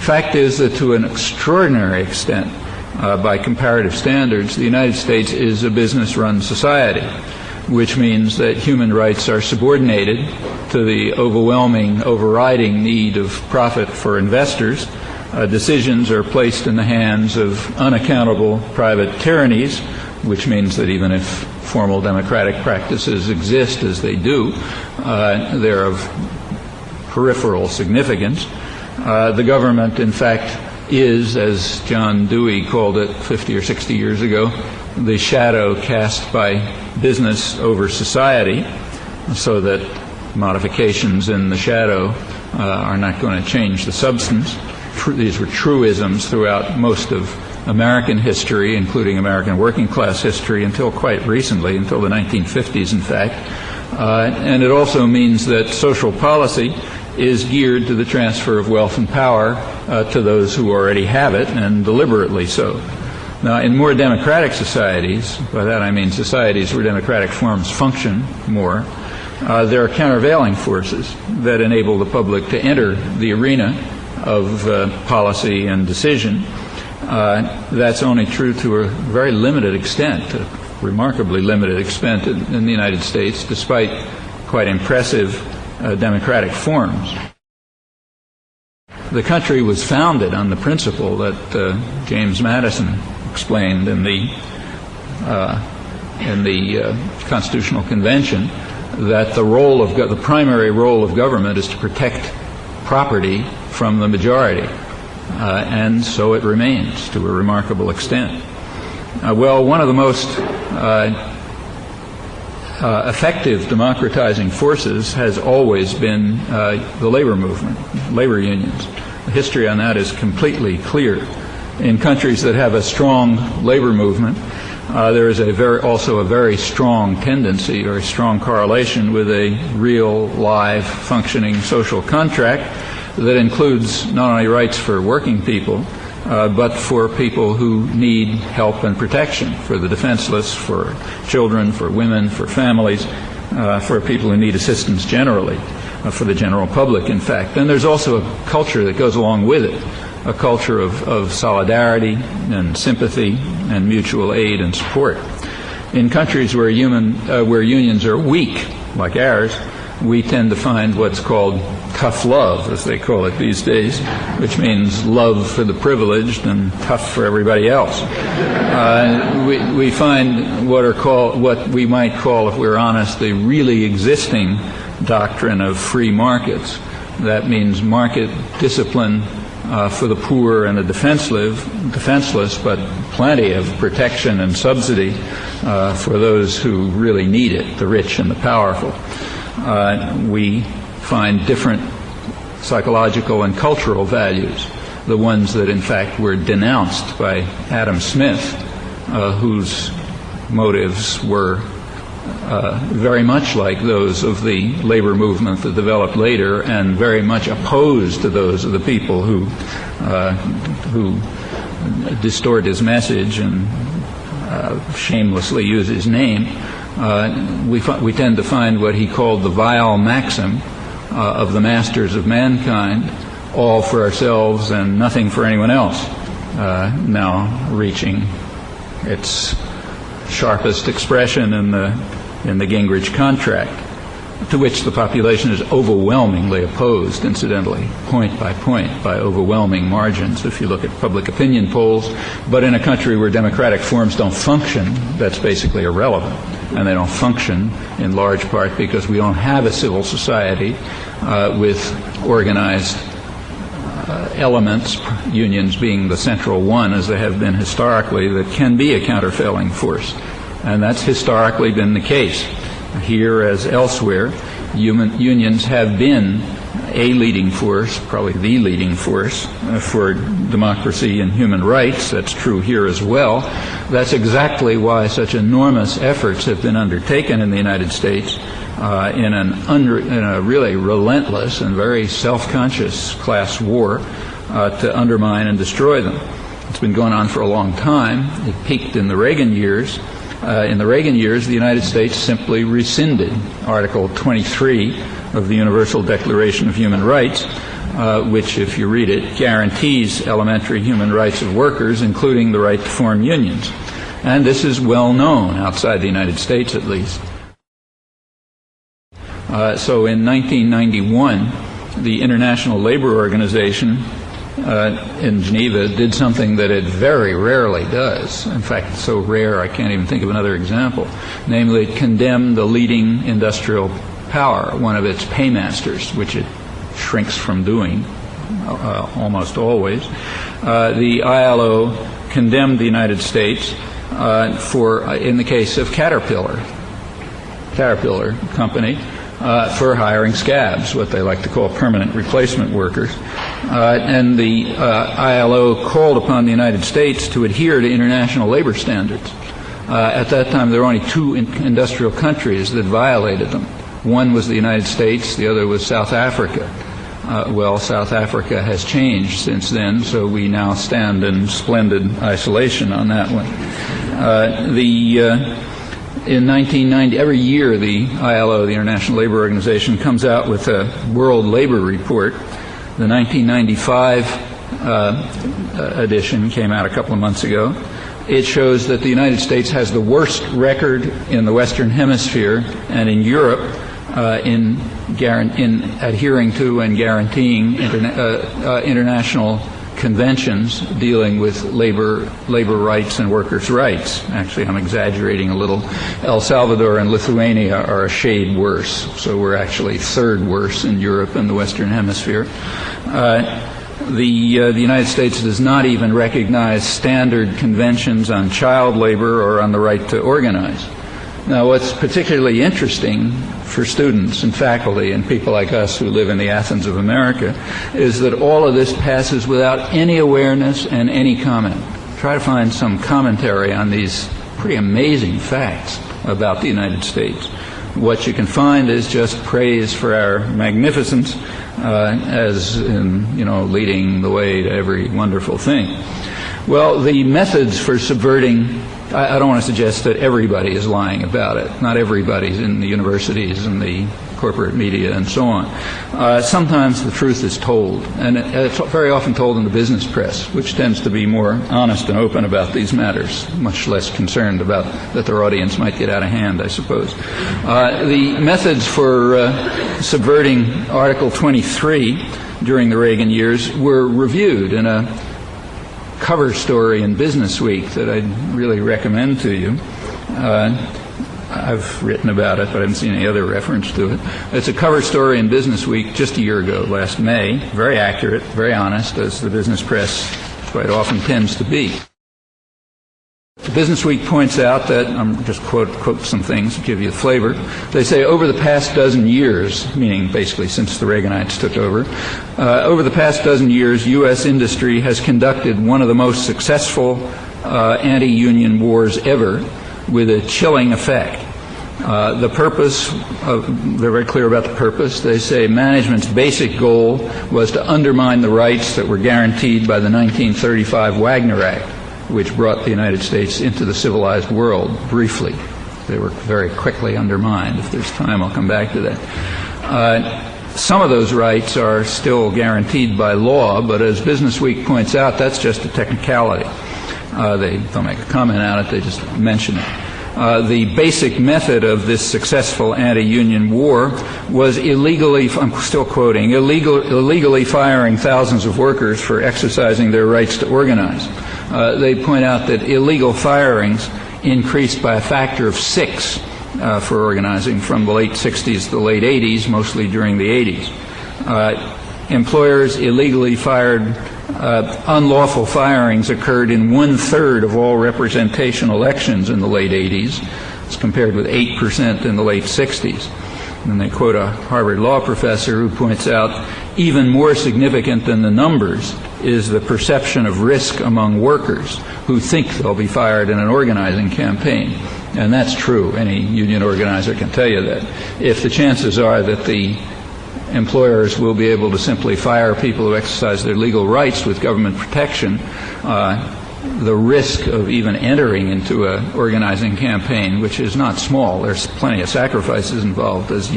Fact is that to an extraordinary extent, by comparative standards, the United States is a business-run society, which means that human rights are subordinated to the overwhelming, overriding need of profit for investors. Decisions are placed in the hands of unaccountable private tyrannies, which means that even if formal democratic practices exist as they do, they're of peripheral significance. The government, in fact, is, as John Dewey called it 50 or 60 years ago, the shadow cast by business over society, so that modifications in the shadow are not going to change the substance. These were truisms throughout most of American history, including American working class history, until quite recently, until the 1950s, in fact. And it also means that social policy is geared to the transfer of wealth and power to those who already have it, and deliberately so. Now, in more democratic societies, by that I mean societies where democratic forms function more, there are countervailing forces that enable the public to enter the arena of policy and decision. That's only true to a very limited extent, a remarkably limited extent in the United States, despite quite impressive democratic forms. The country was founded on the principle that James Madison explained in the Constitutional Convention, that the primary role of government is to protect property from the majority, and so it remains to a remarkable extent. Well, one of the most effective democratizing forces has always been the labor movement, labor unions. The history on that is completely clear. In countries that have a strong labor movement, there is also a very strong tendency or a strong correlation with a real, live, functioning social contract that includes not only rights for working people, but for people who need help and protection, for the defenseless, for children, for women, for families, for people who need assistance generally, for the general public, in fact. And there's also a culture that goes along with it, a culture of solidarity and sympathy and mutual aid and support. In countries where unions are weak, like ours, we tend to find what's called tough love, as they call it these days, which means love for the privileged and tough for everybody else. We find what we might call, if we're honest, the really existing doctrine of free markets. That means market discipline for the poor and the defenseless, but plenty of protection and subsidy for those who really need it, the rich and the powerful. We find different psychological and cultural values, the ones that in fact were denounced by Adam Smith, whose motives were very much like those of the labor movement that developed later, and very much opposed to those of the people who distort his message and shamelessly use his name. We tend to find what he called the vile maxim of the masters of mankind, all for ourselves and nothing for anyone else, now reaching its sharpest expression in the Gingrich contract, to which the population is overwhelmingly opposed, incidentally, point by overwhelming margins if you look at public opinion polls. But in a country where democratic forms don't function, that's basically irrelevant. And they don't function in large part because we don't have a civil society with organized elements, unions being the central one, as they have been historically, that can be a countervailing force. And that's historically been the case. Here as elsewhere, unions have been a leading force, probably the leading force, for democracy and human rights. That's true here as well. That's exactly why such enormous efforts have been undertaken in the United States in a really relentless and very self-conscious class war to undermine and destroy them. It's been going on for a long time. It peaked in the Reagan years. In the Reagan years, the United States simply rescinded Article 23 of the Universal Declaration of Human Rights, which, if you read it, guarantees elementary human rights of workers, including the right to form unions. And this is well known outside the United States, at least. So in 1991, the International Labor Organization in Geneva did something that it very rarely does. In fact, it's so rare I can't even think of another example. Namely, it condemned the leading industrial power, one of its paymasters, which it shrinks from doing almost always. The ILO condemned the United States in the case of Caterpillar Company, for hiring scabs, what they like to call permanent replacement workers. And the ILO called upon the United States to adhere to international labor standards. At that time, there were only two industrial countries that violated them. One was the United States, the other was South Africa. Well, South Africa has changed since then, so we now stand in splendid isolation on that one. In 1990, every year the ILO, the International Labor Organization, comes out with a World Labor Report. The 1995 edition came out a couple of months ago. It shows that the United States has the worst record in the Western Hemisphere and in Europe in adhering to and guaranteeing international conventions dealing with labor rights and workers' rights. Actually, I'm exaggerating a little. El Salvador and Lithuania are a shade worse, so we're actually third worst in Europe and the Western Hemisphere. The United States does not even recognize standard conventions on child labor or on the right to organize. Now, what's particularly interesting for students and faculty and people like us who live in the Athens of America is that all of this passes without any awareness and any comment. Try to find some commentary on these pretty amazing facts about the United States. What you can find is just praise for our magnificence as in, leading the way to every wonderful thing. Well, the methods for subverting, I don't want to suggest that everybody is lying about it. Not everybody's in the universities and the corporate media and so on. Sometimes the truth is told, and it's very often told in the business press, which tends to be more honest and open about these matters, much less concerned about that their audience might get out of hand, I suppose. The methods for subverting Article 23 during the Reagan years were reviewed in a cover story in Business Week that I'd really recommend to you. I've written about it, but I haven't seen any other reference to it. It's a cover story in Business Week just a year ago, last May. Very accurate, very honest, as the business press quite often tends to be. Business Week points out that, I'm just quote some things to give you a flavor. They say, over the past dozen years, meaning basically since the Reaganites took over the past dozen years, U.S. industry has conducted one of the most successful anti-union wars ever, with a chilling effect. The purpose, they're very clear about the purpose. They say management's basic goal was to undermine the rights that were guaranteed by the 1935 Wagner Act, which brought the United States into the civilized world, briefly. They were very quickly undermined. If there's time, I'll come back to that. Some of those rights are still guaranteed by law, but as Business Week points out, that's just a technicality. They don't make a comment on it, they just mention it. The basic method of this successful anti-union war was illegally, I'm still quoting, illegally firing thousands of workers for exercising their rights to organize. They point out that illegal firings increased by a factor of 6 for organizing from the late 60s to the late 80s, mostly during the 80s. Employers illegally fired, unlawful firings occurred in 1/3 of all representation elections in the late 80s, as compared with 8% in the late 60s. And they quote a Harvard law professor who points out, even more significant than the numbers is the perception of risk among workers who think they'll be fired in an organizing campaign. And that's true. Any union organizer can tell you that. If the chances are that the employers will be able to simply fire people who exercise their legal rights with government protection, the risk of even entering into an organizing campaign, which is not small, there's plenty of sacrifices involved, as you